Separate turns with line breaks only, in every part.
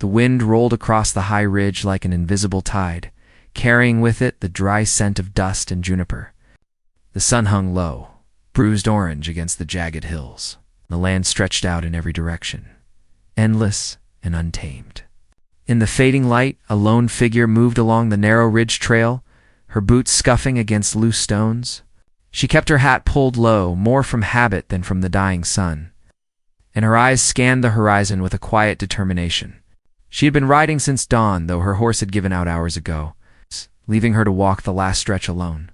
The wind rolled across the high ridge like an invisible tide, carrying with it the dry scent of dust and juniper. The sun hung low, bruised orange against the jagged hills. The land stretched out in every direction, endless and untamed. In the fading light, a lone figure moved along the narrow ridge trail, her boots scuffing against loose stones. She kept her hat pulled low, more from habit than from the dying sun, and her eyes scanned the horizon with a quiet determination. She had been riding since dawn, though her horse had given out hours ago, leaving her to walk the last stretch alone.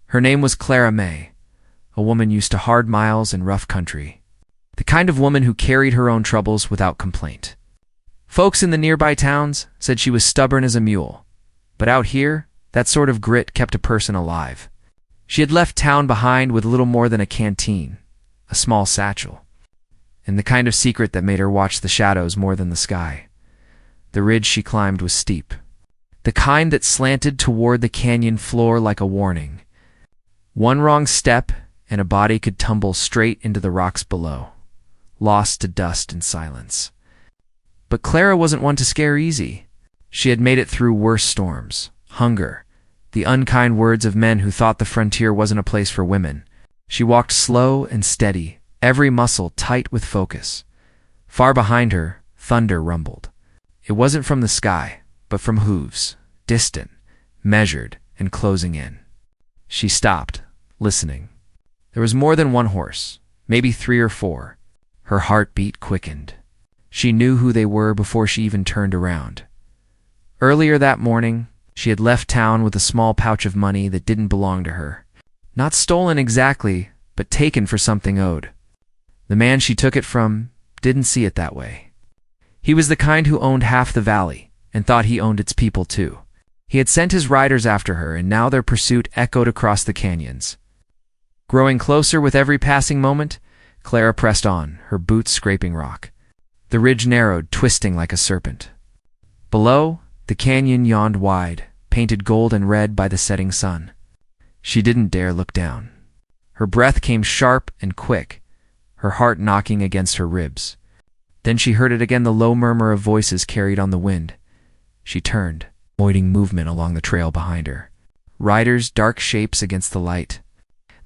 Her name was Clara May, a woman used to hard miles and rough country, the kind of woman who carried her own troubles without complaint. Folks in the nearby towns said she was stubborn as a mule, but out here, that sort of grit kept a person alive. She had left town behind with little more than a canteen, a small satchel, and the kind of secret that made her watch the shadows more than the sky. The ridge she climbed was steep, the kind that slanted toward the canyon floor like a warning. One wrong step, and a body could tumble straight into the rocks below, lost to dust and silence. But Clara wasn't one to scare easy. She had made it through worse storms, hunger, the unkind words of men who thought the frontier wasn't a place for women. She walked slow and steady, every muscle tight with focus. Far behind her, thunder rumbled. It wasn't from the sky, but from hooves, distant, measured, and closing in. She stopped, listening. There was more than one horse, maybe 3 or 4. Her heartbeat quickened. She knew who they were before she even turned around. Earlier that morning, she had left town with a small pouch of money that didn't belong to her. Not stolen exactly, but taken for something owed. The man she took it from didn't see it that way. He was the kind who owned half the valley and thought he owned its people too. He had sent his riders after her, and now their pursuit echoed across the canyons. Growing closer with every passing moment, Clara pressed on, her boots scraping rock. The ridge narrowed, twisting like a serpent. Below, the canyon yawned wide, painted gold and red by the setting sun. She didn't dare look down. Her breath came sharp and quick, her heart knocking against her ribs. Then she heard it again, the low murmur of voices carried on the wind. She turned, avoiding movement along the trail behind her. Riders, dark shapes against the light.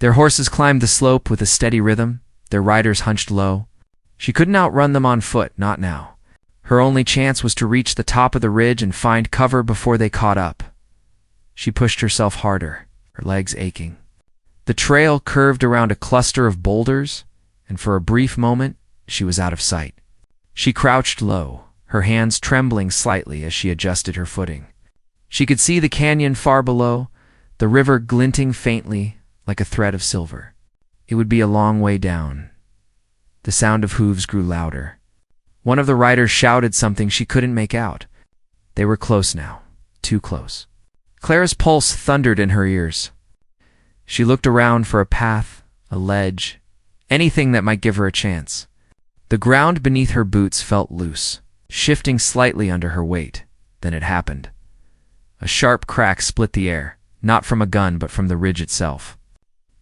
Their horses climbed the slope with a steady rhythm, their riders hunched low. She couldn't outrun them on foot, not now. Her only chance was to reach the top of the ridge and find cover before they caught up. She pushed herself harder, her legs aching. The trail curved around a cluster of boulders, and for a brief moment, she was out of sight. She crouched low, her hands trembling slightly as she adjusted her footing. She could see the canyon far below, the river glinting faintly like a thread of silver. It would be a long way down. The sound of hooves grew louder. One of the riders shouted something she couldn't make out. They were close now, too close. Clara's pulse thundered in her ears. She looked around for a path, a ledge, anything that might give her a chance. The ground beneath her boots felt loose, shifting slightly under her weight. Then it happened. A sharp crack split the air, not from a gun but from the ridge itself.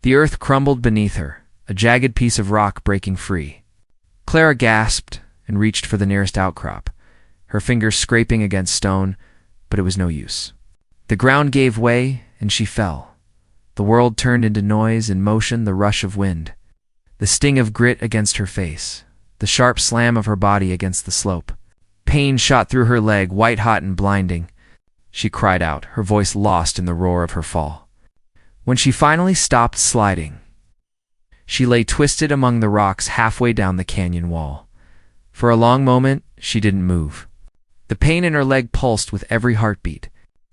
The earth crumbled beneath her, a jagged piece of rock breaking free. Clara gasped and reached for the nearest outcrop, her fingers scraping against stone, but it was no use. The ground gave way, and she fell. The world turned into noise and motion, the rush of wind, the sting of grit against her face, the sharp slam of her body against the slope. Pain shot through her leg, white-hot and blinding. She cried out, her voice lost in the roar of her fall. When she finally stopped sliding, she lay twisted among the rocks halfway down the canyon wall. For a long moment, she didn't move. The pain in her leg pulsed with every heartbeat.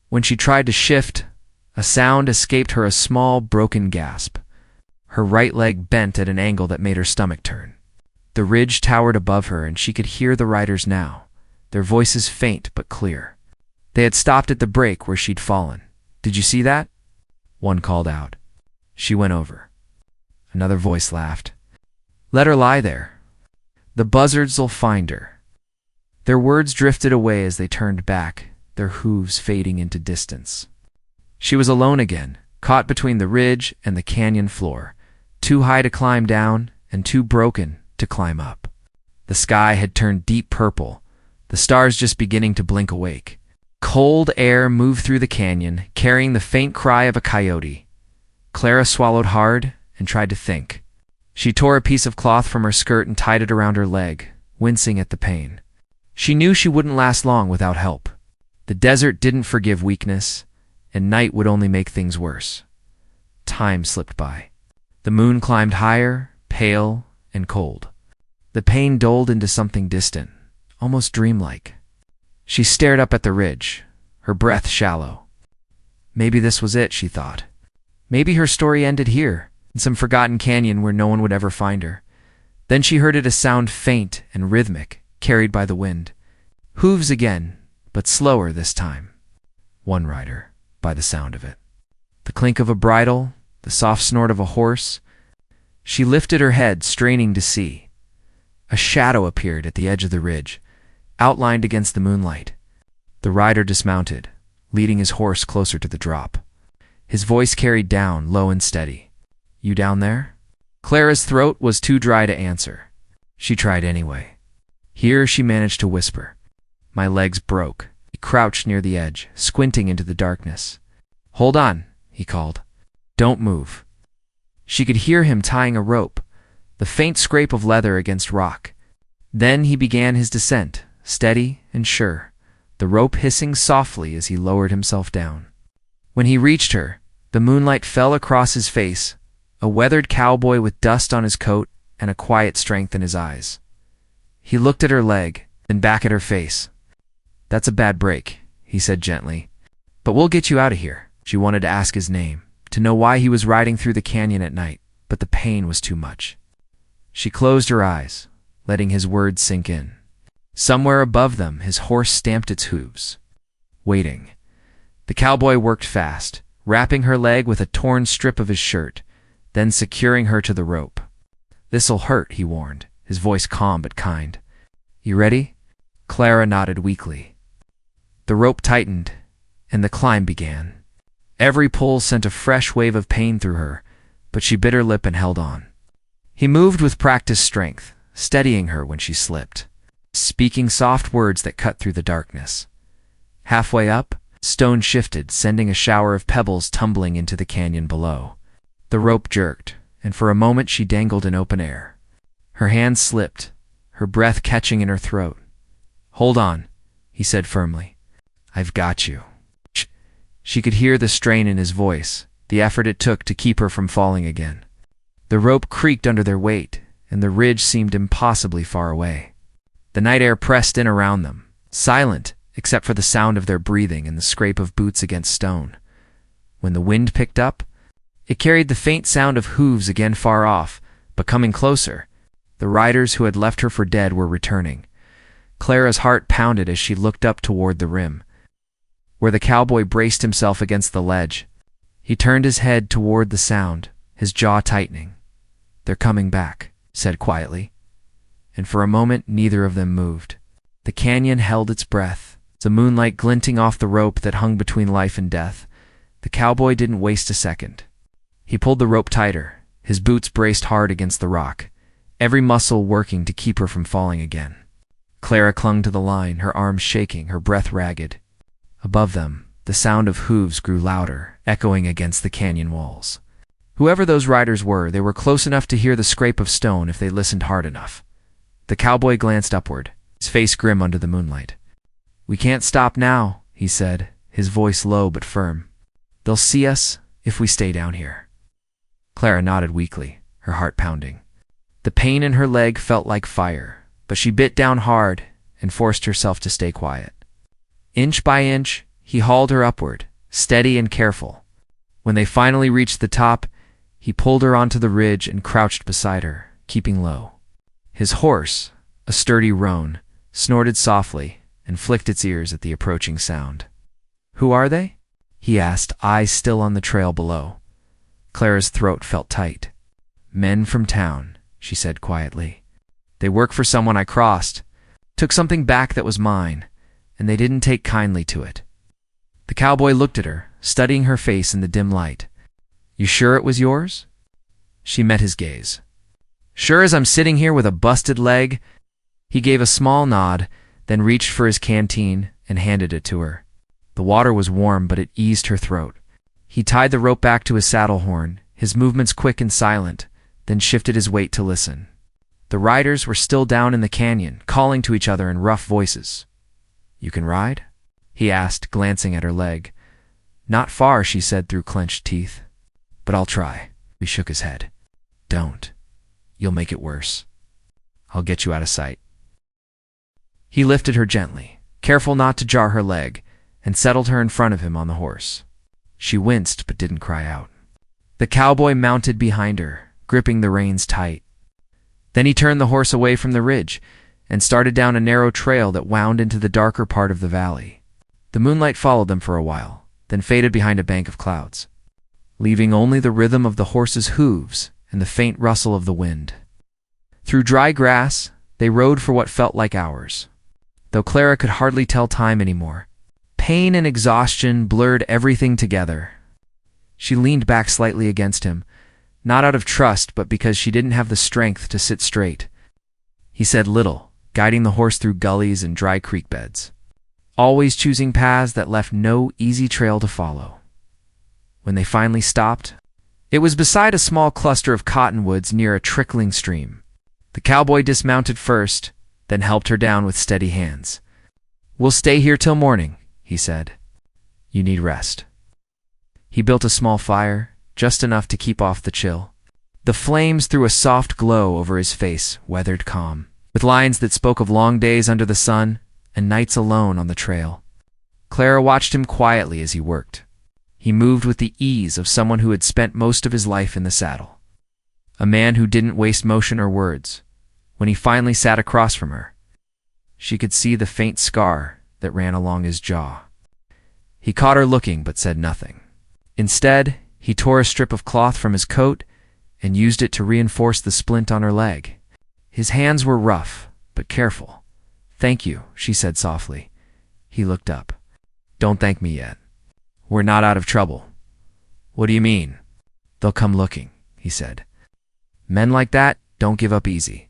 When she tried to shift, a sound escaped her, a small, broken gasp. Her right leg bent at an angle that made her stomach turn. The ridge towered above her, and she could hear the riders now, their voices faint but clear. They had stopped at the break where she'd fallen. "Did you see that?" one called out. She went over. Another voice laughed. "Let her lie there. The buzzards'll find her." Their words drifted away as they turned back, their hooves fading into distance. She was alone again, caught between the ridge and the canyon floor, too high to climb down and too broken to climb up. The sky had turned deep purple, the stars just beginning to blink awake. Cold air moved through the canyon, carrying the faint cry of a coyote. Clara swallowed hard and tried to think. She tore a piece of cloth from her skirt and tied it around her leg, wincing at the pain. She knew she wouldn't last long without help. The desert didn't forgive weakness, and night would only make things worse. Time slipped by. The moon climbed higher, pale and cold. The pain dulled into something distant, almost dreamlike. She stared up at the ridge, her breath shallow. Maybe this was it, she thought. Maybe her story ended here, in some forgotten canyon where no one would ever find her. Then she heard it, a sound faint and rhythmic, carried by the wind. Hooves again, but slower this time. One rider, by the sound of it. The clink of a bridle, the soft snort of a horse. She lifted her head, straining to see. A shadow appeared at the edge of the ridge, outlined against the moonlight. The rider dismounted, leading his horse closer to the drop. His voice carried down, low and steady. "You down there?" Clara's throat was too dry to answer. She tried anyway. Here she managed to whisper. "My legs broke." He crouched near the edge, squinting into the darkness. "Hold on," he called. "Don't move." She could hear him tying a rope, the faint scrape of leather against rock. Then he began his descent, steady and sure, the rope hissing softly as he lowered himself down. When he reached her, the moonlight fell across his face, a weathered cowboy with dust on his coat and a quiet strength in his eyes. He looked at her leg, then back at her face. "That's a bad break," he said gently. "But we'll get you out of here." She wanted to ask his name, to know why he was riding through the canyon at night, but the pain was too much. She closed her eyes, letting his words sink in. Somewhere above them, his horse stamped its hooves. Waiting. The cowboy worked fast, wrapping her leg with a torn strip of his shirt, then securing her to the rope. "This'll hurt," he warned, his voice calm but kind. "You ready?" Clara nodded weakly. The rope tightened, and the climb began. Every pull sent a fresh wave of pain through her, but she bit her lip and held on. He moved with practiced strength, steadying her when she slipped, speaking soft words that cut through the darkness. Halfway up, stone shifted, sending a shower of pebbles tumbling into the canyon below. The rope jerked, and for a moment she dangled in open air. Her hands slipped, her breath catching in her throat. "Hold on," he said firmly. "I've got you." She could hear the strain in his voice, the effort it took to keep her from falling again. The rope creaked under their weight, and the ridge seemed impossibly far away. The night air pressed in around them, silent except for the sound of their breathing and the scrape of boots against stone. When the wind picked up, it carried the faint sound of hooves again far off, but coming closer. The riders who had left her for dead were returning. Clara's heart pounded as she looked up toward the rim, where the cowboy braced himself against the ledge. He turned his head toward the sound, his jaw tightening. "They're coming back," said quietly. And for a moment neither of them moved. The canyon held its breath, the moonlight glinting off the rope that hung between life and death. The cowboy didn't waste a second. He pulled the rope tighter, his boots braced hard against the rock, every muscle working to keep her from falling again. Clara clung to the line, her arms shaking, her breath ragged. Above them, the sound of hooves grew louder, echoing against the canyon walls. Whoever those riders were, they were close enough to hear the scrape of stone if they listened hard enough. The cowboy glanced upward, his face grim under the moonlight. "We can't stop now," he said, his voice low but firm. "They'll see us if we stay down here." Clara nodded weakly, her heart pounding. The pain in her leg felt like fire, but she bit down hard and forced herself to stay quiet. Inch by inch, he hauled her upward, steady and careful. When they finally reached the top, he pulled her onto the ridge and crouched beside her, keeping low. His horse, a sturdy roan, snorted softly and flicked its ears at the approaching sound. "Who are they?" he asked, eyes still on the trail below. Clara's throat felt tight. "Men from town," she said quietly. "They work for someone I crossed, took something back that was mine, and they didn't take kindly to it." The cowboy looked at her, studying her face in the dim light. "You sure it was yours?" She met his gaze. "Sure as I'm sitting here with a busted leg." He gave a small nod, then reached for his canteen and handed it to her. The water was warm, but it eased her throat. He tied the rope back to his saddle horn, his movements quick and silent, then shifted his weight to listen. The riders were still down in the canyon, calling to each other in rough voices. "You can ride?" he asked, glancing at her leg. "Not far," she said through clenched teeth. "But I'll try." He shook his head. "Don't. You'll make it worse. I'll get you out of sight." He lifted her gently, careful not to jar her leg, and settled her in front of him on the horse. She winced but didn't cry out. The cowboy mounted behind her, gripping the reins tight. Then he turned the horse away from the ridge and started down a narrow trail that wound into the darker part of the valley. The moonlight followed them for a while, then faded behind a bank of clouds, leaving only the rhythm of the horse's hooves and the faint rustle of the wind. Through dry grass, they rode for what felt like hours, though Clara could hardly tell time anymore. Pain and exhaustion blurred everything together. She leaned back slightly against him, not out of trust but because she didn't have the strength to sit straight. He said little, guiding the horse through gullies and dry creek beds, always choosing paths that left no easy trail to follow. When they finally stopped, it was beside a small cluster of cottonwoods near a trickling stream. The cowboy dismounted first, then helped her down with steady hands. "We'll stay here till morning," he said. "You need rest." He built a small fire, just enough to keep off the chill. The flames threw a soft glow over his face, weathered calm, with lines that spoke of long days under the sun and nights alone on the trail. Clara watched him quietly as he worked. He moved with the ease of someone who had spent most of his life in the saddle, a man who didn't waste motion or words. When he finally sat across from her, she could see the faint scar that ran along his jaw. He caught her looking but said nothing. Instead, he tore a strip of cloth from his coat and used it to reinforce the splint on her leg. His hands were rough, but careful. "Thank you," she said softly. He looked up. "Don't thank me yet. We're not out of trouble." "What do you mean?" "They'll come looking," he said. "Men like that don't give up easy.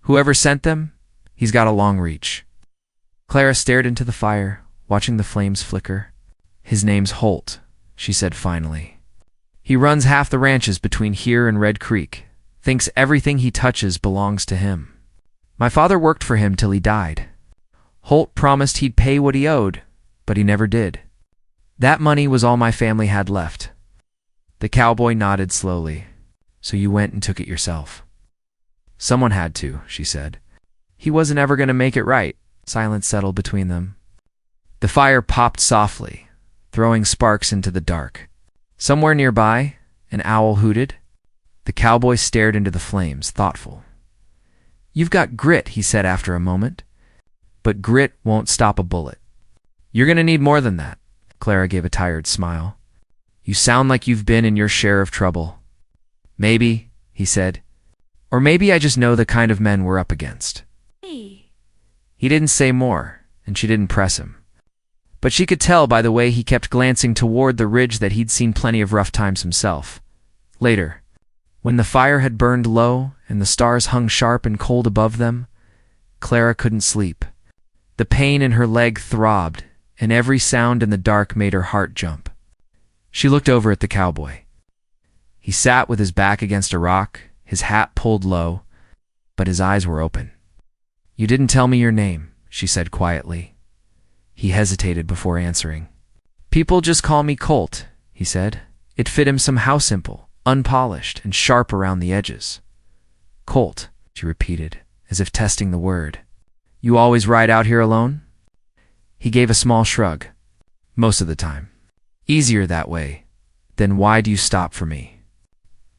Whoever sent them, he's got a long reach." Clara stared into the fire, watching the flames flicker. "His name's Holt," she said finally. "He runs half the ranches between here and Red Creek, thinks everything he touches belongs to him. My father worked for him till he died. Holt promised he'd pay what he owed, but he never did. That money was all my family had left." The cowboy nodded slowly. "So you went and took it yourself?" "Someone had to," she said. "He wasn't ever going to make it right." Silence settled between them. The fire popped softly, throwing sparks into the dark. Somewhere nearby, an owl hooted. The cowboy stared into the flames, thoughtful. "You've got grit," he said after a moment. "But grit won't stop a bullet. You're going to need more than that." Clara gave a tired smile. "You sound like you've been in your share of trouble." "Maybe," he said. "Or maybe I just know the kind of men we're up against." He didn't say more, and she didn't press him. But she could tell by the way he kept glancing toward the ridge that he'd seen plenty of rough times himself. Later, when the fire had burned low and the stars hung sharp and cold above them, Clara couldn't sleep. The pain in her leg throbbed, and every sound in the dark made her heart jump. She looked over at the cowboy. He sat with his back against a rock, his hat pulled low, but his eyes were open. "You didn't tell me your name," she said quietly. He hesitated before answering. "People just call me Colt," he said. It fit him somehow simple, unpolished, and sharp around the edges. "Colt," she repeated, as if testing the word. "You always ride out here alone?" He gave a small shrug. "Most of the time. Easier that way. Then why do you stop for me?"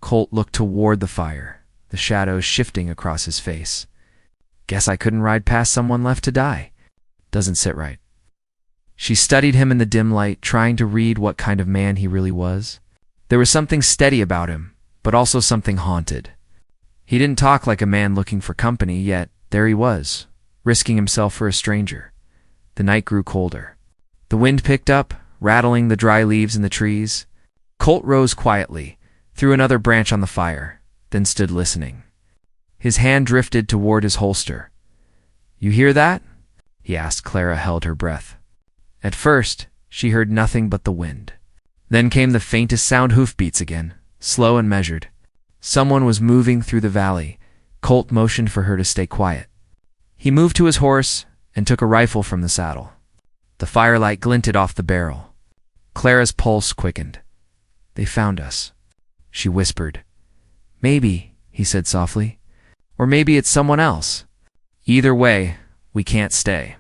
Colt looked toward the fire, the shadows shifting across his face. "Guess I couldn't ride past someone left to die. Doesn't sit right." She studied him in the dim light, trying to read what kind of man he really was. There was something steady about him, but also something haunted. He didn't talk like a man looking for company, yet there he was, risking himself for a stranger. The night grew colder. The wind picked up, rattling the dry leaves in the trees. Colt rose quietly, threw another branch on the fire, then stood listening. His hand drifted toward his holster. "You hear that?" he asked. Clara held her breath. At first, she heard nothing but the wind. Then came the faintest sound, hoofbeats again, slow and measured. Someone was moving through the valley. Colt motioned for her to stay quiet. He moved to his horse and took a rifle from the saddle. The firelight glinted off the barrel. Clara's pulse quickened. They found us, she whispered. Maybe, he said softly. Or maybe it's someone else. Either way, we can't stay.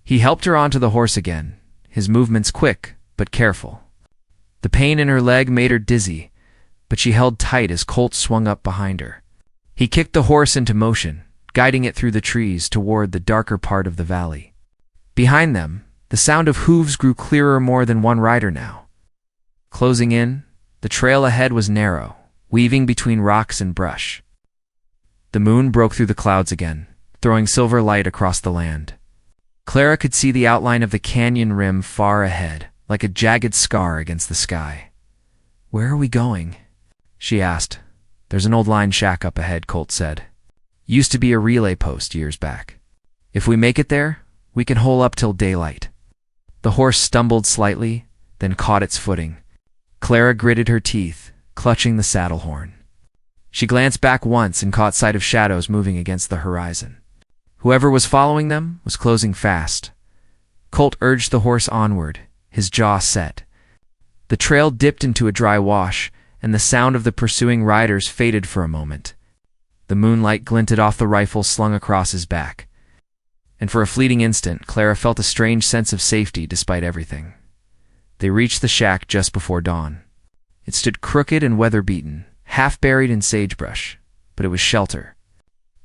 He helped her onto the horse again, his movements quick but careful. The pain in her leg made her dizzy, but she held tight as Colt swung up behind her. He kicked the horse into motion, guiding it through the trees toward the darker part of the valley. Behind them, the sound of hooves grew clearer, more than one rider now. Closing in, the trail ahead was narrow, weaving between rocks and brush. The moon broke through the clouds again, throwing silver light across the land. Clara could see the outline of the canyon rim far ahead, like a jagged scar against the sky. Where are we going? She asked. There's an old line shack up ahead, Colt said. Used to be a relay post years back. If we make it there, we can hole up till daylight. The horse stumbled slightly, then caught its footing. Clara gritted her teeth, clutching the saddle horn. She glanced back once and caught sight of shadows moving against the horizon. Whoever was following them was closing fast. Colt urged the horse onward, his jaw set. The trail dipped into a dry wash, and the sound of the pursuing riders faded for a moment. The moonlight glinted off the rifle slung across his back. And for a fleeting instant, Clara felt a strange sense of safety despite everything. They reached the shack just before dawn. It stood crooked and weather-beaten, half buried in sagebrush, but it was shelter.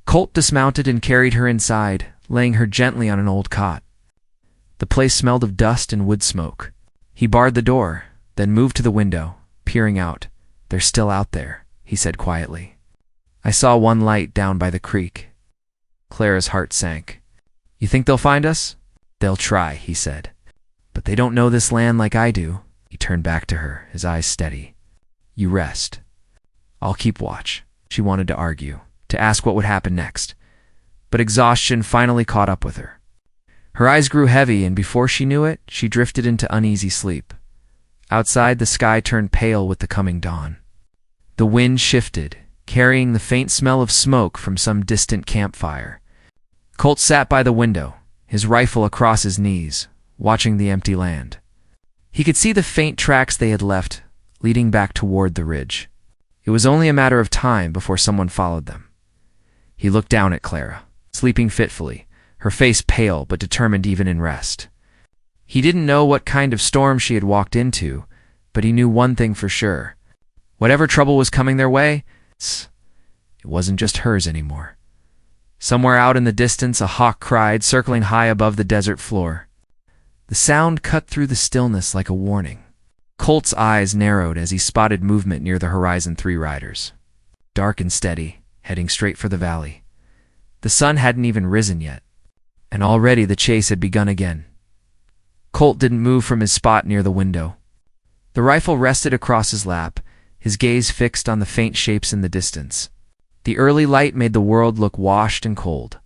Colt dismounted and carried her inside, laying her gently on an old cot. The place smelled of dust and wood smoke. He barred the door, then moved to the window, peering out. They're still out there, he said quietly. I saw one light down by the creek. Clara's heart sank. You think they'll find us? They'll try, he said. But they don't know this land like I do. He turned back to her, his eyes steady. You rest. I'll keep watch. She wanted to argue, to ask what would happen next. But exhaustion finally caught up with her. Her eyes grew heavy, and before she knew it, she drifted into uneasy sleep. Outside, the sky turned pale with the coming dawn. The wind shifted, carrying the faint smell of smoke from some distant campfire. Colt sat by the window, his rifle across his knees, watching the empty land. He could see the faint tracks they had left, leading back toward the ridge. It was only a matter of time before someone followed them. He looked down at Clara, sleeping fitfully, her face pale but determined even in rest. He didn't know what kind of storm she had walked into, but he knew one thing for sure. Whatever trouble was coming their way, it wasn't just hers anymore. Somewhere out in the distance, a hawk cried, circling high above the desert floor. The sound cut through the stillness like a warning. Colt's eyes narrowed as he spotted movement near the horizon. 3 riders. Dark and steady, heading straight for the valley. The sun hadn't even risen yet, and already the chase had begun again. Colt didn't move from his spot near the window. The rifle rested across his lap, his gaze fixed on the faint shapes in the distance. The early light made the world look washed and cold.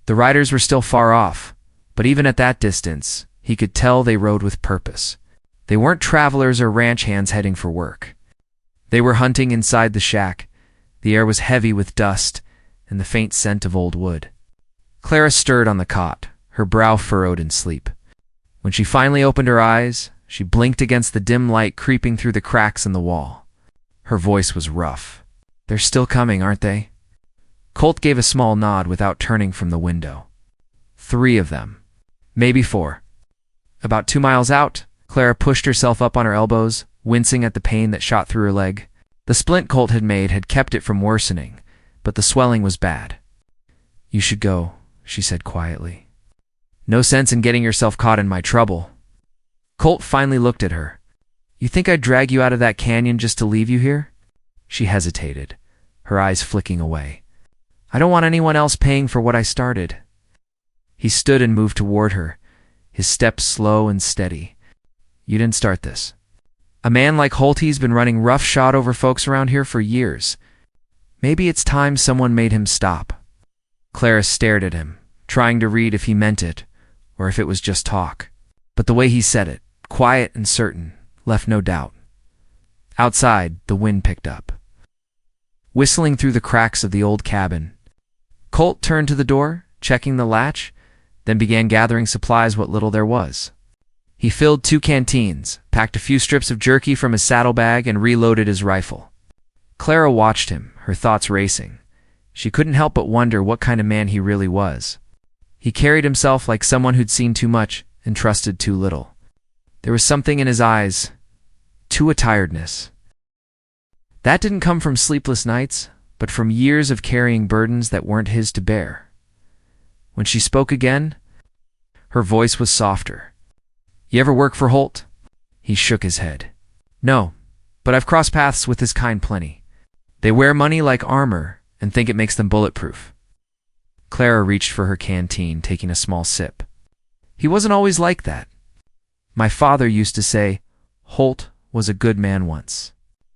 The riders were still far off, but even at that distance, he could tell they rode with purpose. They weren't travelers or ranch hands heading for work. They were hunting inside the shack. The air was heavy with dust and the faint scent of old wood. Clara stirred on the cot, her brow furrowed in sleep. When she finally opened her eyes, she blinked against the dim light creeping through the cracks in the wall. Her voice was rough. They're still coming, aren't they? Colt gave a small nod without turning from the window. 3 of them. Maybe 4. About 2 miles out, Clara pushed herself up on her elbows, wincing at the pain that shot through her leg. The splint Colt had made had kept it from worsening, but the swelling was bad. You should go, she said quietly. No sense in getting yourself caught in my trouble. Colt finally looked at her. You think I'd drag you out of that canyon just to leave you here? She hesitated, her eyes flicking away. I don't want anyone else paying for what I started. He stood and moved toward her, his steps slow and steady. You didn't start this. A man like Holty's been running roughshod over folks around here for years. Maybe it's time someone made him stop. Clara stared at him, trying to read if he meant it, or if it was just talk. But the way he said it, quiet and certain, left no doubt. Outside, the wind picked up, whistling through the cracks of the old cabin. Colt turned to the door, checking the latch, then began gathering supplies, what little there was. He filled 2 canteens, packed a few strips of jerky from his saddlebag, and reloaded his rifle. Clara watched him, her thoughts racing. She couldn't help but wonder what kind of man he really was. He carried himself like someone who'd seen too much and trusted too little. There was something in his eyes, a tiredness. That didn't come from sleepless nights, but from years of carrying burdens that weren't his to bear. When she spoke again, her voice was softer. "You ever work for Holt?" He shook his head. "No, but I've crossed paths with his kind plenty. They wear money like armor and think it makes them bulletproof." Clara reached for her canteen, taking a small sip. "He wasn't always like that. My father used to say, Holt was a good man once.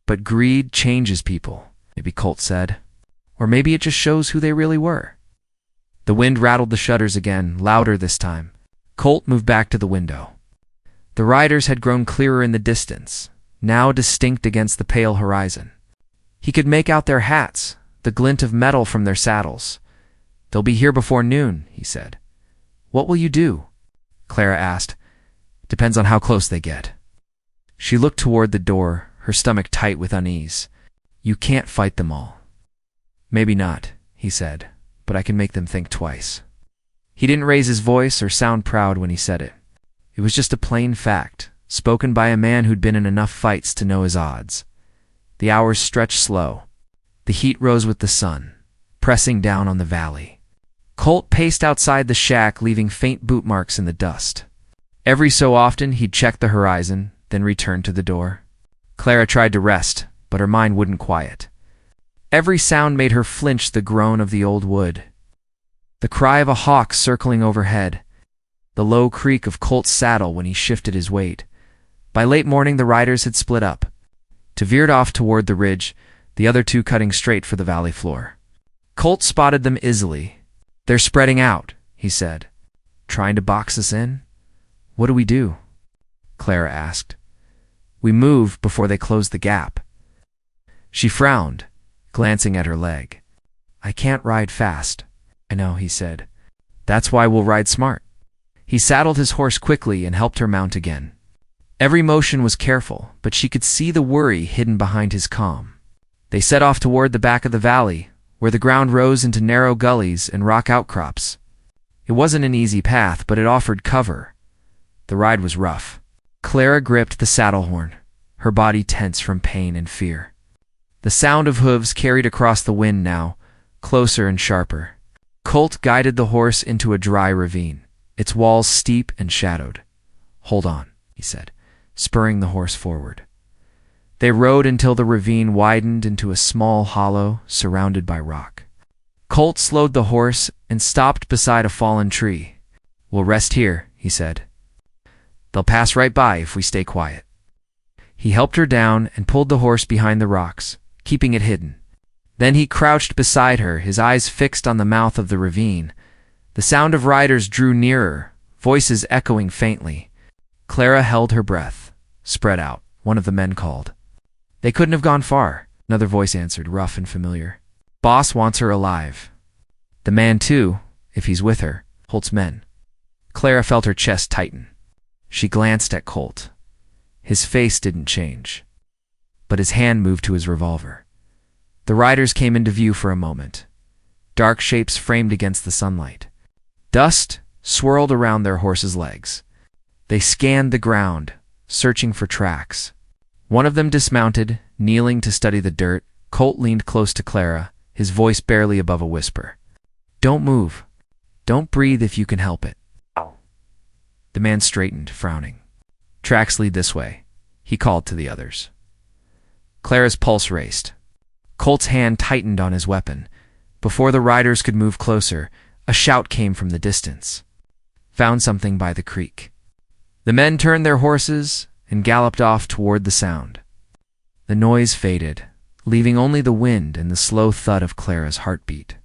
But greed changes people," maybe Colt said. "Or maybe it just shows who they really were." The wind rattled the shutters again, louder this time. Colt moved back to the window. The riders had grown clearer in the distance, now distinct against the pale horizon. He could make out their hats, the glint of metal from their saddles. "They'll be here before noon," he said. "What will you do?" Clara asked. "Depends on how close they get." She looked toward the door, her stomach tight with unease. "You can't fight them all." "Maybe not," he said, "but I can make them think twice." He didn't raise his voice or sound proud when he said it. It was just a plain fact, spoken by a man who'd been in enough fights to know his odds. The hours stretched slow. The heat rose with the sun, pressing down on the valley. Colt paced outside the shack, leaving faint boot marks in the dust. Every so often he'd check the horizon, then return to the door. Clara tried to rest, but her mind wouldn't quiet. Every sound made her flinch, the groan of the old wood, the cry of a hawk circling overhead, the low creak of Colt's saddle when he shifted his weight. By late morning the riders had split up. Two veered off toward the ridge, the other 2 cutting straight for the valley floor. Colt spotted them easily. "They're spreading out," he said. "Trying to box us in?" "What do we do?" Clara asked. "We move before they close the gap." She frowned, glancing at her leg. "I can't ride fast." "I know," he said. "That's why we'll ride smart." He saddled his horse quickly and helped her mount again. Every motion was careful, but she could see the worry hidden behind his calm. They set off toward the back of the valley, where the ground rose into narrow gullies and rock outcrops. It wasn't an easy path, but it offered cover. The ride was rough. Clara gripped the saddle horn, her body tense from pain and fear. The sound of hooves carried across the wind now, closer and sharper. Colt guided the horse into a dry ravine, its walls steep and shadowed. "Hold on," he said, spurring the horse forward. They rode until the ravine widened into a small hollow surrounded by rock. Colt slowed the horse and stopped beside a fallen tree. "We'll rest here," he said. "They'll pass right by if we stay quiet." He helped her down and pulled the horse behind the rocks, keeping it hidden. Then he crouched beside her, his eyes fixed on the mouth of the ravine. The sound of riders drew nearer, voices echoing faintly. Clara held her breath. "Spread out," one of the men called. "They couldn't have gone far," another voice answered, rough and familiar. "Boss wants her alive." "The man too, if he's with her," Holt's men. Clara felt her chest tighten. She glanced at Colt. His face didn't change, but his hand moved to his revolver. The riders came into view for a moment, dark shapes framed against the sunlight. Dust swirled around their horses' legs. They scanned the ground, searching for tracks. One of them dismounted, kneeling to study the dirt. Colt leaned close to Clara, his voice barely above a whisper. "Don't move. Don't breathe if you can help it." The man straightened, frowning. "Tracks lead this way," he called to the others. Clara's pulse raced. Colt's hand tightened on his weapon. Before the riders could move closer, a shout came from the distance. "Found something by the creek." The men turned their horses and galloped off toward the sound. The noise faded, leaving only the wind and the slow thud of Clara's heartbeat.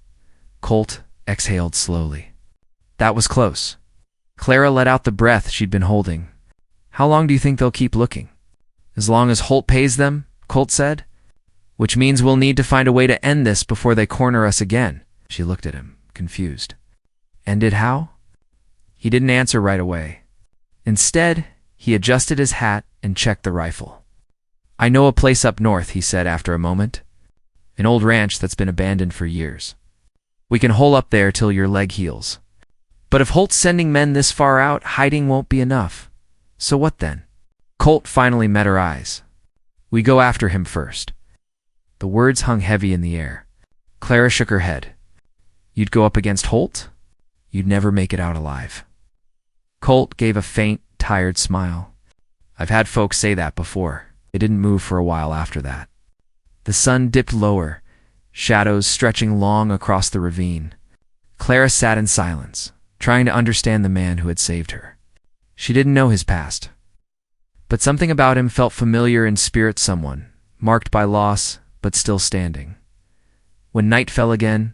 Colt exhaled slowly. That was close. Clara let out the breath she'd been holding. How long do you think they'll keep looking? As long as Holt pays them, Colt said. Which means we'll need to find a way to end this before they corner us again. She looked at him, confused. End it how? He didn't answer right away. Instead, he adjusted his hat and checked the rifle. I know a place up north, he said after a moment. An old ranch that's been abandoned for years. We can hole up there till your leg heals. But if Holt's sending men this far out, hiding won't be enough. So what then? Colt finally met her eyes. We go after him first. The words hung heavy in the air. Clara shook her head. You'd go up against Holt? You'd never make it out alive. Colt gave a faint, tired smile. I've had folks say that before. They didn't move for a while after that. The sun dipped lower, shadows stretching long across the ravine. Clara sat in silence, trying to understand the man who had saved her. She didn't know his past, but something about him felt familiar in spirit, someone, marked by loss, but still standing. When night fell again,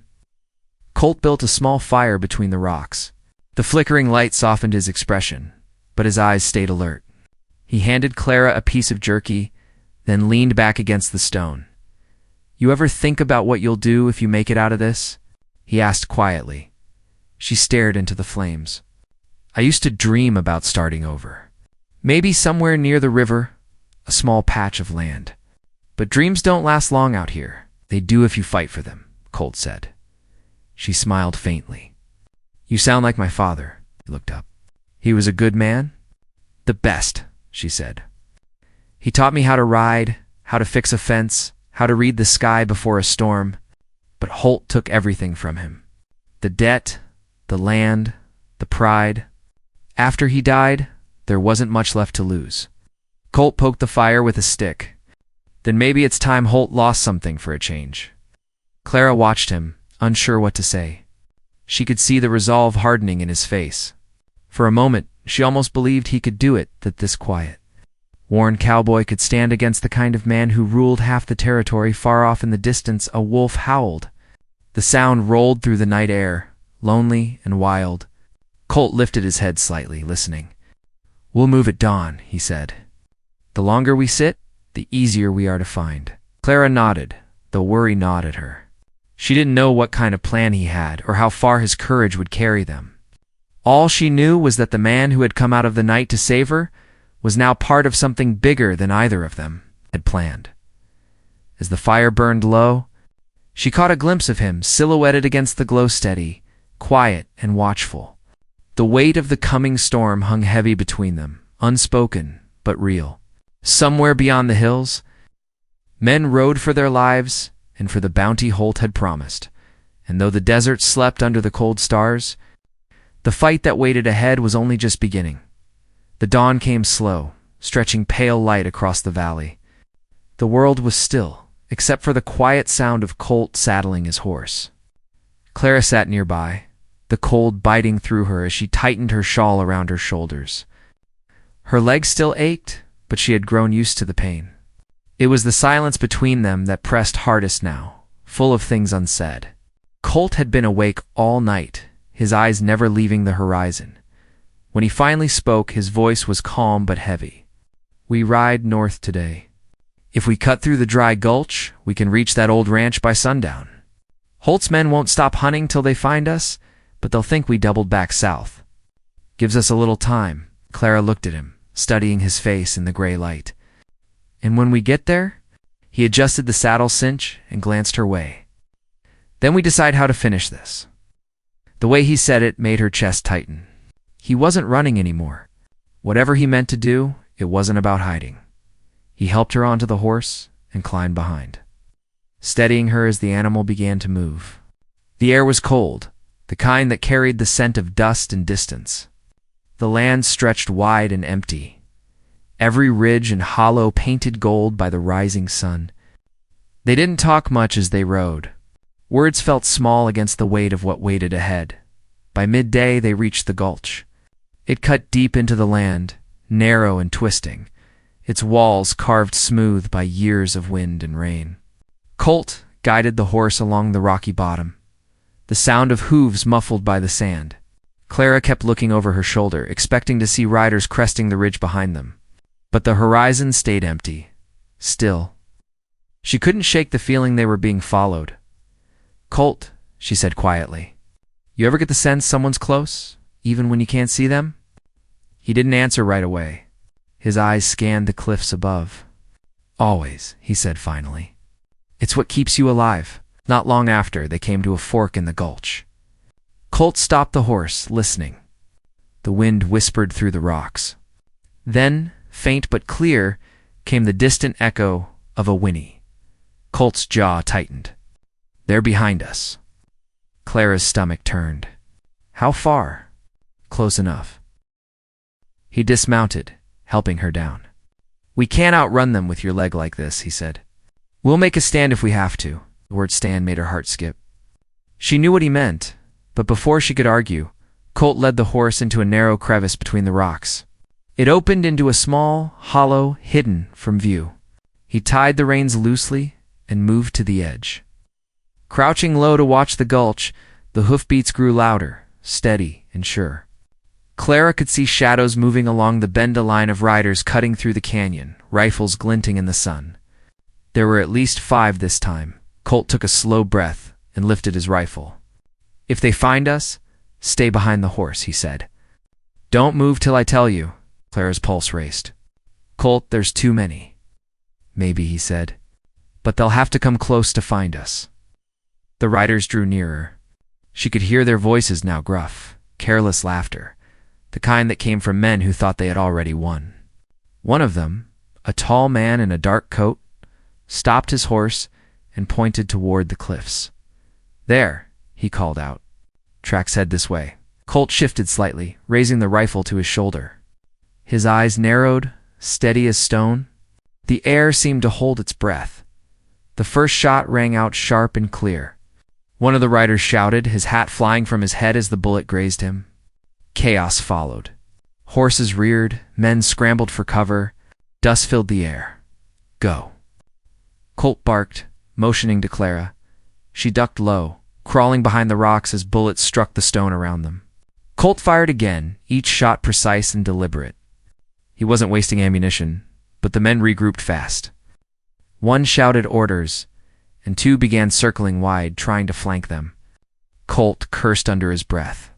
Colt built a small fire between the rocks. The flickering light softened his expression, but his eyes stayed alert. He handed Clara a piece of jerky, then leaned back against the stone. You ever think about what you'll do if you make it out of this? He asked quietly. She stared into the flames. I used to dream about starting over. Maybe somewhere near the river, a small patch of land. But dreams don't last long out here. They do if you fight for them, Colt said. She smiled faintly. You sound like my father. He looked up. He was a good man? The best, she said. He taught me how to ride, how to fix a fence, how to read the sky before a storm. But Holt took everything from him. The debt, the land, the pride. After he died, there wasn't much left to lose. Colt poked the fire with a stick. Then maybe it's time Holt lost something for a change. Clara watched him, unsure what to say. She could see the resolve hardening in his face. For a moment, she almost believed he could do it, that this quiet, worn cowboy could stand against the kind of man who ruled half the territory. Far off in the distance, a wolf howled. The sound rolled through the night air, lonely and wild. Colt lifted his head slightly, listening. We'll move at dawn, he said. The longer we sit, the easier we are to find. Clara nodded, though worry gnawed at her. She didn't know what kind of plan he had, or how far his courage would carry them. All she knew was that the man who had come out of the night to save her was now part of something bigger than either of them had planned. As the fire burned low, she caught a glimpse of him silhouetted against the glow, steady, quiet, and watchful. The weight of the coming storm hung heavy between them, unspoken but real. Somewhere beyond the hills, men rode for their lives and for the bounty Holt had promised. And though the desert slept under the cold stars, the fight that waited ahead was only just beginning. The dawn came slow, stretching pale light across the valley. The world was still, except for the quiet sound of Colt saddling his horse. Clara sat nearby, the cold biting through her as she tightened her shawl around her shoulders. Her legs still ached, but she had grown used to the pain. It was the silence between them that pressed hardest now, full of things unsaid. Colt had been awake all night, his eyes never leaving the horizon. When he finally spoke, his voice was calm but heavy. We ride north today. If we cut through the dry gulch, we can reach that old ranch by sundown. Holt's men won't stop hunting till they find us, but they'll think we doubled back south. Gives us a little time. Clara looked at him, studying his face in the gray light. And when we get there? He adjusted the saddle cinch and glanced her way. Then we decide how to finish this. The way he said it made her chest tighten. He wasn't running anymore. Whatever he meant to do, it wasn't about hiding. He helped her onto the horse and climbed behind, steadying her as the animal began to move. The air was cold, the kind that carried the scent of dust and distance. The land stretched wide and empty, every ridge and hollow painted gold by the rising sun. They didn't talk much as they rode. Words felt small against the weight of what waited ahead. By midday, they reached the gulch. It cut deep into the land, narrow and twisting, its walls carved smooth by years of wind and rain. Colt guided the horse along the rocky bottom, the sound of hooves muffled by the sand. Clara kept looking over her shoulder, expecting to see riders cresting the ridge behind them. But the horizon stayed empty, still. She couldn't shake the feeling they were being followed. "Colt," she said quietly, "you ever get the sense someone's close, even when you can't see them?" He didn't answer right away. His eyes scanned the cliffs above. "Always," he said finally. "It's what keeps you alive." Not long after, they came to a fork in the gulch. Colt stopped the horse, listening. The wind whispered through the rocks. Then, faint but clear, came the distant echo of a whinny. Colt's jaw tightened. "They're behind us." Clara's stomach turned. "How far?" "Close enough." He dismounted, helping her down. "We can't outrun them with your leg like this," he said. "We'll make a stand if we have to." The word stand made her heart skip. She knew what he meant, but before she could argue, Colt led the horse into a narrow crevice between the rocks. It opened into a small hollow hidden from view. He tied the reins loosely and moved to the edge. Crouching low to watch the gulch, the hoofbeats grew louder, steady and sure. Clara could see shadows moving along the bend line of riders cutting through the canyon, rifles glinting in the sun. There were at least 5 this time. Colt took a slow breath and lifted his rifle. "If they find us, stay behind the horse," he said. "Don't move till I tell you." Clara's pulse raced. "Colt, there's too many." "Maybe," he said. "But they'll have to come close to find us." The riders drew nearer. She could hear their voices now, gruff, careless laughter, the kind that came from men who thought they had already won. One of them, a tall man in a dark coat, stopped his horse and pointed toward the cliffs. "There," he called out. "Tracks head this way." Colt shifted slightly, raising the rifle to his shoulder. His eyes narrowed, steady as stone. The air seemed to hold its breath. The first shot rang out sharp and clear. One of the riders shouted, his hat flying from his head as the bullet grazed him. Chaos followed. Horses reared, men scrambled for cover, dust filled the air. "Go." Colt barked, motioning to Clara. She ducked low, crawling behind the rocks as bullets struck the stone around them. Colt fired again, each shot precise and deliberate. He wasn't wasting ammunition, but the men regrouped fast. One shouted orders, and 2 began circling wide, trying to flank them. Colt cursed under his breath.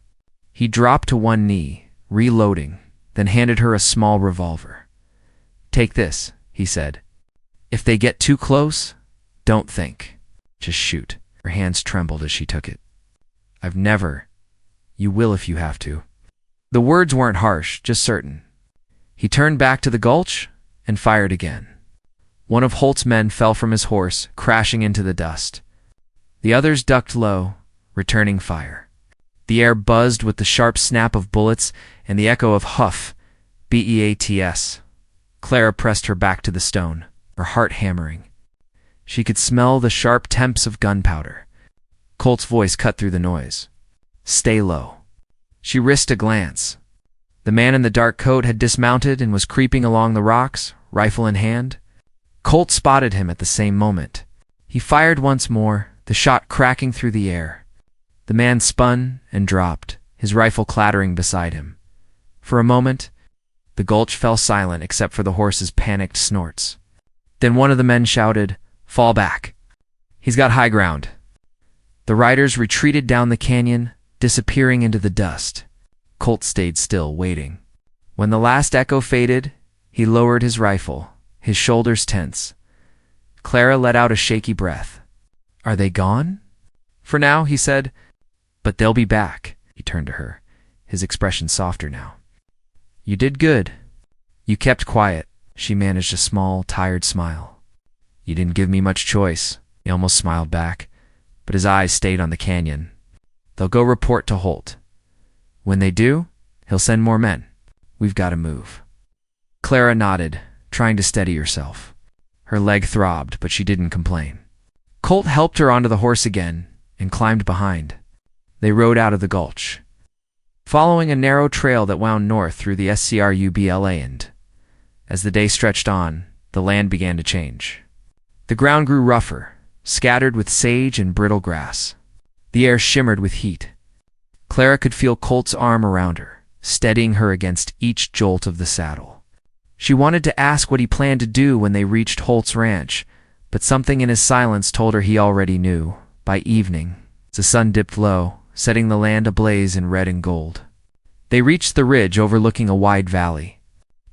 He dropped to one knee, reloading, then handed her a small revolver. "Take this," he said. "If they get too close, don't think. Just shoot." Her hands trembled as she took it. "I've never. You will if you have to." The words weren't harsh, just certain. He turned back to the gulch and fired again. One of Holt's men fell from his horse, crashing into the dust. The others ducked low, returning fire. The air buzzed with the sharp snap of bullets and the echo of huff, beats. Clara pressed her back to the stone, her heart hammering. She could smell the sharp temps of gunpowder. Colt's voice cut through the noise. "Stay low." She risked a glance. The man in the dark coat had dismounted and was creeping along the rocks, rifle in hand. Colt spotted him at the same moment. He fired once more, the shot cracking through the air. The man spun and dropped, his rifle clattering beside him. For a moment, the gulch fell silent except for the horse's panicked snorts. Then one of the men shouted, "Fall back. He's got high ground." The riders retreated down the canyon, disappearing into the dust. Colt stayed still, waiting. When the last echo faded, he lowered his rifle, his shoulders tense. Clara let out a shaky breath. "Are they gone?" "For now," he said. "But they'll be back." He turned to her, his expression softer now. "You did good. You kept quiet." She managed a small, tired smile. "You didn't give me much choice," he almost smiled back, but his eyes stayed on the canyon. "They'll go report to Holt. When they do, he'll send more men. We've got to move." Clara nodded, trying to steady herself. Her leg throbbed, but she didn't complain. Colt helped her onto the horse again and climbed behind. They rode out of the gulch, following a narrow trail that wound north through the scrubland. And as the day stretched on, the land began to change. The ground grew rougher, scattered with sage and brittle grass. The air shimmered with heat. Clara could feel Colt's arm around her, steadying her against each jolt of the saddle. She wanted to ask what he planned to do when they reached Holt's ranch, but something in his silence told her he already knew. By evening, the sun dipped low, setting the land ablaze in red and gold. They reached the ridge overlooking a wide valley.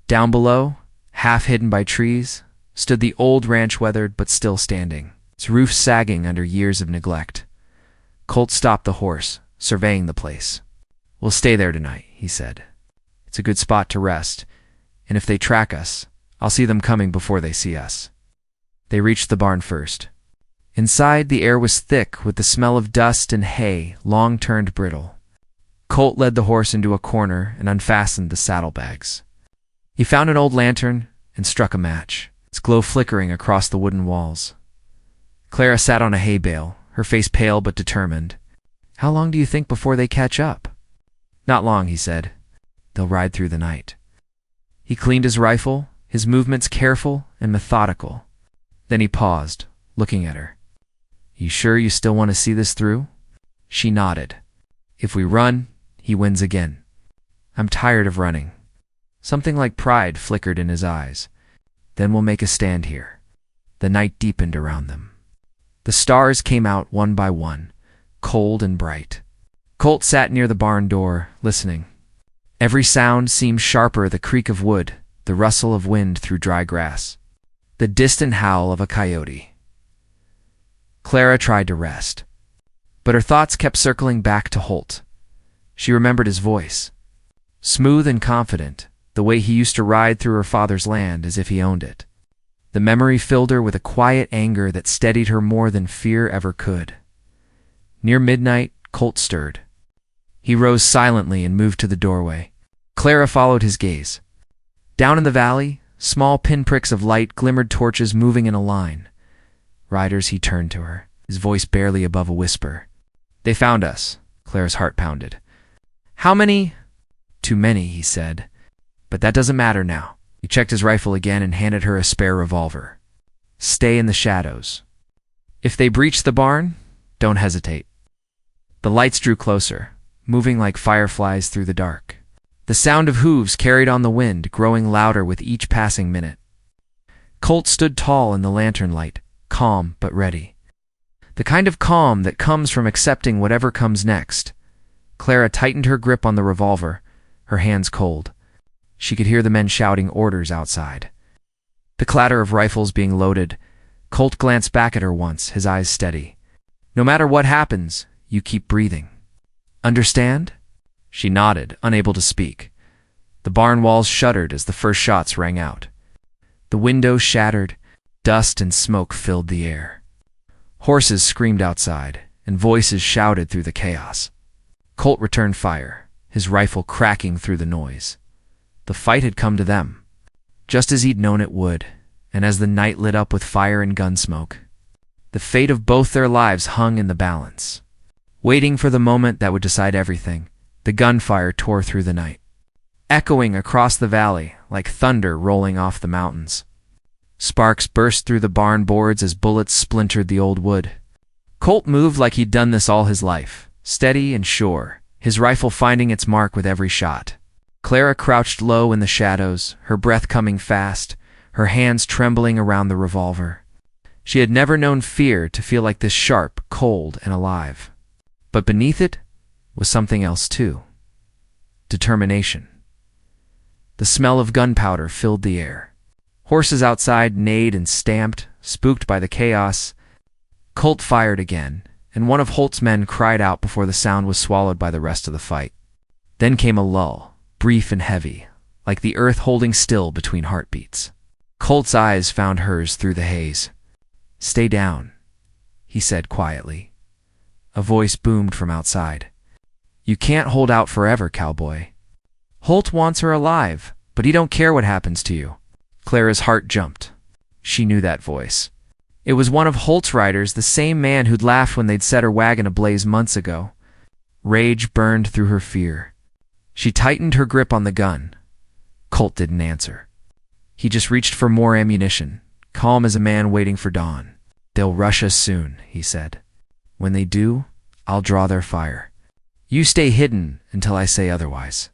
Down below, half hidden by trees, stood the old ranch, weathered but still standing, its roof sagging under years of neglect. Colt stopped the horse, surveying the place. "We'll stay there tonight," he said. "It's a good spot to rest, and if they track us, I'll see them coming before they see us." They reached the barn first. Inside, the air was thick with the smell of dust and hay long turned brittle. Colt led the horse into a corner and unfastened the saddlebags. He found an old lantern and struck a match, its glow flickering across the wooden walls. Clara sat on a hay bale, her face pale but determined. "How long do you think before they catch up?" "Not long," he said. "They'll ride through the night." He cleaned his rifle, his movements careful and methodical. Then he paused, looking at her. "You sure you still want to see this through?" She nodded. "If we run, he wins again." "I'm tired of running." Something like pride flickered in his eyes. "Then we'll make a stand here." The night deepened around them. The stars came out one by one, cold and bright. Colt sat near the barn door, listening. Every sound seemed sharper: the creak of wood, the rustle of wind through dry grass, the distant howl of a coyote. Clara tried to rest, but her thoughts kept circling back to Holt. She remembered his voice. Smooth and confident, the way he used to ride through her father's land as if he owned it. The memory filled her with a quiet anger that steadied her more than fear ever could. Near midnight, Colt stirred. He rose silently and moved to the doorway. Clara followed his gaze. Down in the valley, small pinpricks of light glimmered, torches moving in a line. "Riders," he turned to her, his voice barely above a whisper. "They found us." Clara's heart pounded. "How many?" "Too many," he said. "But that doesn't matter now." He checked his rifle again and handed her a spare revolver. "Stay in the shadows. If they breach the barn, don't hesitate." The lights drew closer, moving like fireflies through the dark. The sound of hooves carried on the wind, growing louder with each passing minute. Colt stood tall in the lantern light, calm but ready. The kind of calm that comes from accepting whatever comes next. Clara tightened her grip on the revolver, her hands cold. She could hear the men shouting orders outside. The clatter of rifles being loaded. Colt glanced back at her once, his eyes steady. "No matter what happens, you keep breathing. Understand?" She nodded, unable to speak. The barn walls shuddered as the first shots rang out. The windows shattered, dust and smoke filled the air. Horses screamed outside, and voices shouted through the chaos. Colt returned fire, his rifle cracking through the noise. The fight had come to them, just as he'd known it would, and as the night lit up with fire and gun smoke, the fate of both their lives hung in the balance. Waiting for the moment that would decide everything, the gunfire tore through the night, echoing across the valley like thunder rolling off the mountains. Sparks burst through the barn boards as bullets splintered the old wood. Colt moved like he'd done this all his life, steady and sure, his rifle finding its mark with every shot. Clara crouched low in the shadows, her breath coming fast, her hands trembling around the revolver. She had never known fear to feel like this, sharp, cold, and alive. But beneath it was something else too. Determination. The smell of gunpowder filled the air. Horses outside neighed and stamped, spooked by the chaos. Colt fired again, and one of Holt's men cried out before the sound was swallowed by the rest of the fight. Then came a lull, brief and heavy, like the earth holding still between heartbeats. Colt's eyes found hers through the haze. "Stay down," he said quietly. A voice boomed from outside. "You can't hold out forever, Cowboy. Holt wants her alive, but he don't care what happens to you." Clara's heart jumped. She knew that voice. It was one of Holt's riders, the same man who'd laughed when they'd set her wagon ablaze months ago. Rage burned through her fear. She tightened her grip on the gun. Colt didn't answer. He just reached for more ammunition, calm as a man waiting for dawn. "They'll rush us soon," he said. "When they do, I'll draw their fire. You stay hidden until I say otherwise.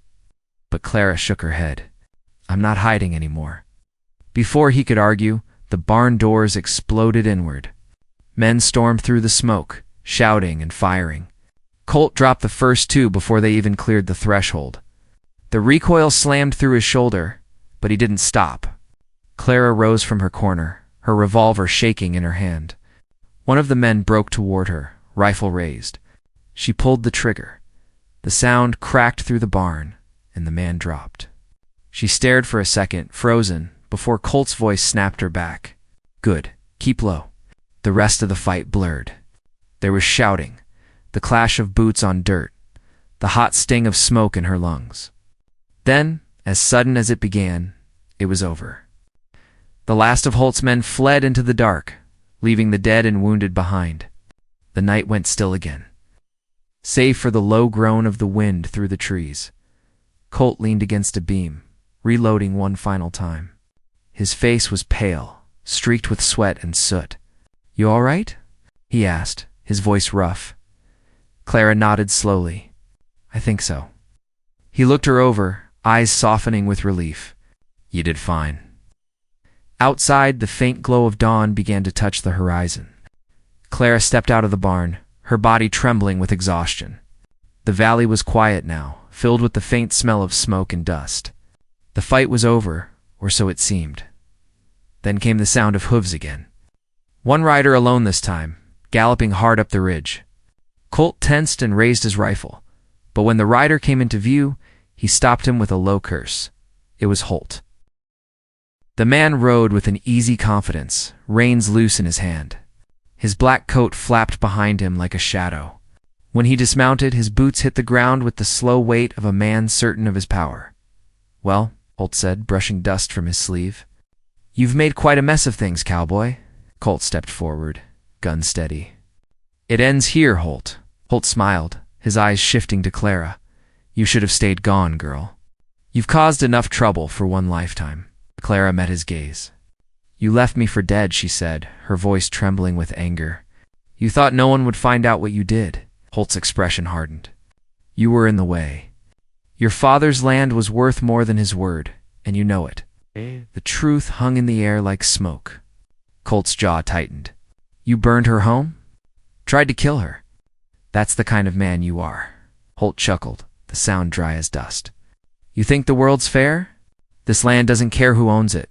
But Clara shook her head. I'm not hiding anymore. Before he could argue, the barn doors exploded inward. Men stormed through the smoke, shouting and firing. Colt dropped the first two before they even cleared the threshold. The recoil slammed through his shoulder, but he didn't stop. Clara rose from her corner, her revolver shaking in her hand. One of the men broke toward her, rifle raised. She pulled the trigger. The sound cracked through the barn, and the man dropped. She stared for a second, frozen, before Colt's voice snapped her back. Good, keep low. The rest of the fight blurred. There was shouting, the clash of boots on dirt, the hot sting of smoke in her lungs. Then, as sudden as it began, it was over. The last of Holt's men fled into the dark, leaving the dead and wounded behind. The night went still again, save for the low groan of the wind through the trees. Colt leaned against a beam, reloading one final time. His face was pale, streaked with sweat and soot. You all right? He asked, his voice rough. Clara nodded slowly. I think so. He looked her over, eyes softening with relief. You did fine. Outside, the faint glow of dawn began to touch the horizon. Clara stepped out of the barn, her body trembling with exhaustion. The valley was quiet now, filled with the faint smell of smoke and dust. The fight was over, or so it seemed. Then came the sound of hooves again. One rider alone this time, galloping hard up the ridge. Colt tensed and raised his rifle, but when the rider came into view, he stopped him with a low curse. It was Holt. The man rode with an easy confidence, reins loose in his hand. His black coat flapped behind him like a shadow. When he dismounted, his boots hit the ground with the slow weight of a man certain of his power. Well, Holt said, brushing dust from his sleeve. You've made quite a mess of things, cowboy. Colt stepped forward, gun steady. It ends here, Holt. Holt smiled, his eyes shifting to Clara. You should have stayed gone, girl. You've caused enough trouble for one lifetime. Clara met his gaze. You left me for dead, she said, her voice trembling with anger. You thought no one would find out what you did. Holt's expression hardened. You were in the way. Your father's land was worth more than his word, and you know it. The truth hung in the air like smoke. Colt's jaw tightened. You burned her home? Tried to kill her. That's the kind of man you are. Holt chuckled, the sound dry as dust. You think the world's fair? This land doesn't care who owns it.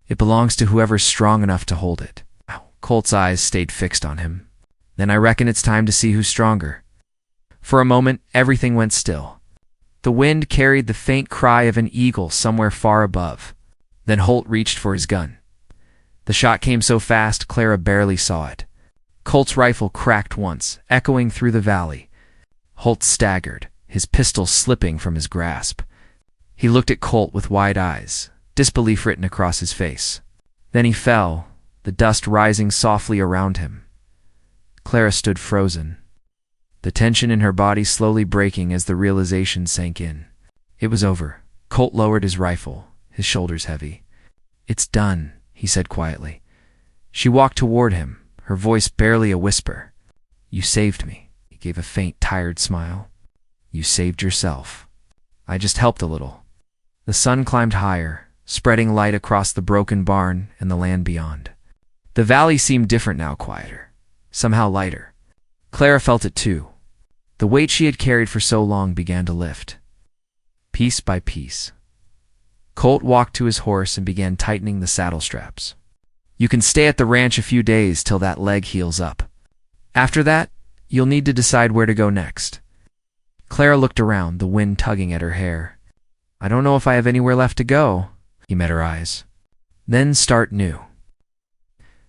It belongs to whoever's strong enough to hold it. Colt's eyes stayed fixed on him. Then I reckon it's time to see who's stronger. For a moment, everything went still. The wind carried the faint cry of an eagle somewhere far above. Then Holt reached for his gun. The shot came so fast, Clara barely saw it. Colt's rifle cracked once, echoing through the valley. Holt staggered, his pistol slipping from his grasp. He looked at Colt with wide eyes, disbelief written across his face. Then he fell, the dust rising softly around him. Clara stood frozen, the tension in her body slowly breaking as the realization sank in. It was over. Colt lowered his rifle, his shoulders heavy. It's done, he said quietly. She walked toward him, her voice barely a whisper. You saved me. He gave a faint, tired smile. You saved yourself. I just helped a little. The sun climbed higher, spreading light across the broken barn and the land beyond. The valley seemed different now, quieter, somehow lighter. Clara felt it too. The weight she had carried for so long began to lift. Piece by piece. Colt walked to his horse and began tightening the saddle straps. You can stay at the ranch a few days till that leg heals up. After that, you'll need to decide where to go next. Clara looked around, the wind tugging at her hair. I don't know if I have anywhere left to go. He met her eyes. Then start new.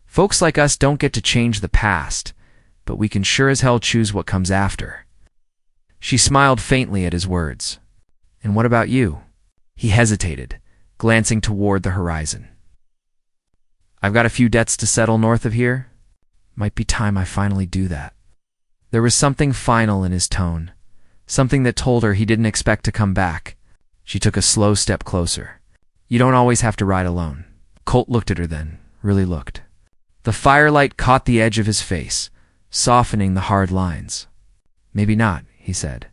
Folks like us don't get to change the past, but we can sure as hell choose what comes after. She smiled faintly at his words. And what about you? He hesitated, glancing toward the horizon. I've got a few debts to settle north of here. Might be time I finally do that. There was something final in his tone, something that told her he didn't expect to come back. She took a slow step closer. You don't always have to ride alone. Colt looked at her then, really looked. The firelight caught the edge of his face, softening the hard lines. Maybe not, he said.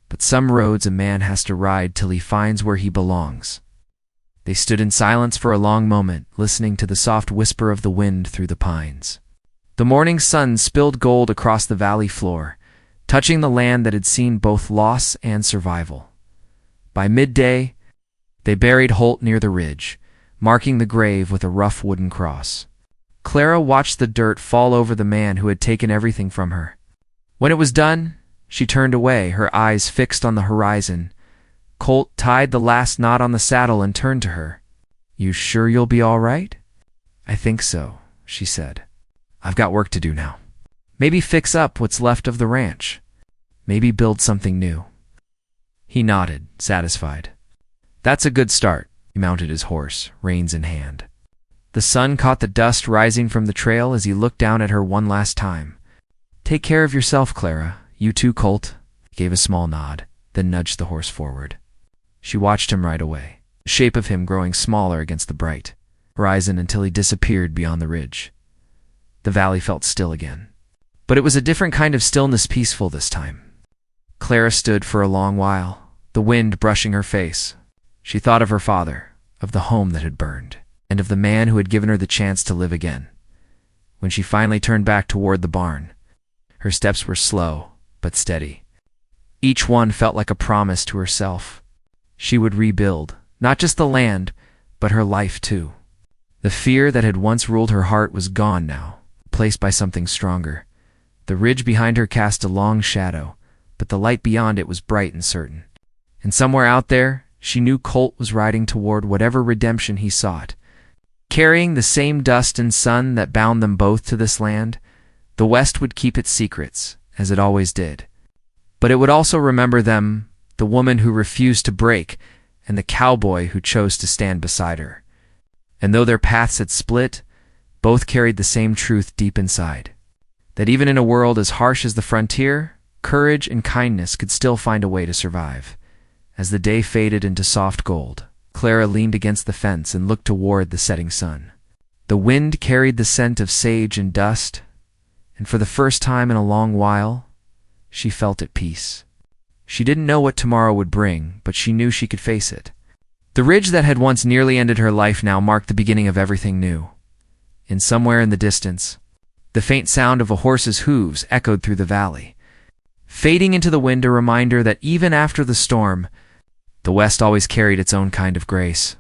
but some roads a man has to ride till he finds where he belongs. They stood in silence for a long moment, listening to the soft whisper of the wind through the pines. The morning sun spilled gold across the valley floor, touching the land that had seen both loss and survival. By midday, they buried Holt near the ridge, marking the grave with a rough wooden cross. Clara watched the dirt fall over the man who had taken everything from her. When it was done, she turned away, her eyes fixed on the horizon. Colt tied the last knot on the saddle and turned to her. "You sure you'll be all right?" "I think so," she said. "I've got work to do now. Maybe fix up what's left of the ranch. Maybe build something new." He nodded, satisfied. "That's a good start." He mounted his horse, reins in hand. The sun caught the dust rising from the trail as he looked down at her one last time. "Take care of yourself, Clara. You too, Colt." He gave a small nod, then nudged the horse forward. She watched him ride away, the shape of him growing smaller against the bright horizon until he disappeared beyond the ridge. The valley felt still again. But it was a different kind of stillness, peaceful this time. Clara stood for a long while, the wind brushing her face. She thought of her father, of the home that had burned, and of the man who had given her the chance to live again. When she finally turned back toward the barn, her steps were slow but steady. Each one felt like a promise to herself. She would rebuild, not just the land, but her life too. The fear that had once ruled her heart was gone now, replaced by something stronger. The ridge behind her cast a long shadow, but the light beyond it was bright and certain. And somewhere out there, she knew Colt was riding toward whatever redemption he sought. Carrying the same dust and sun that bound them both to this land, the West would keep its secrets, as it always did. But it would also remember them, the woman who refused to break, and the cowboy who chose to stand beside her. And though their paths had split, both carried the same truth deep inside, that even in a world as harsh as the frontier, courage and kindness could still find a way to survive. As the day faded into soft gold, Clara leaned against the fence and looked toward the setting sun. The wind carried the scent of sage and dust, and for the first time in a long while, she felt at peace. She didn't know what tomorrow would bring, but she knew she could face it. The ridge that had once nearly ended her life now marked the beginning of everything new. And somewhere in the distance, the faint sound of a horse's hooves echoed through the valley, fading into the wind, a reminder that even after the storm, the West always carried its own kind of grace.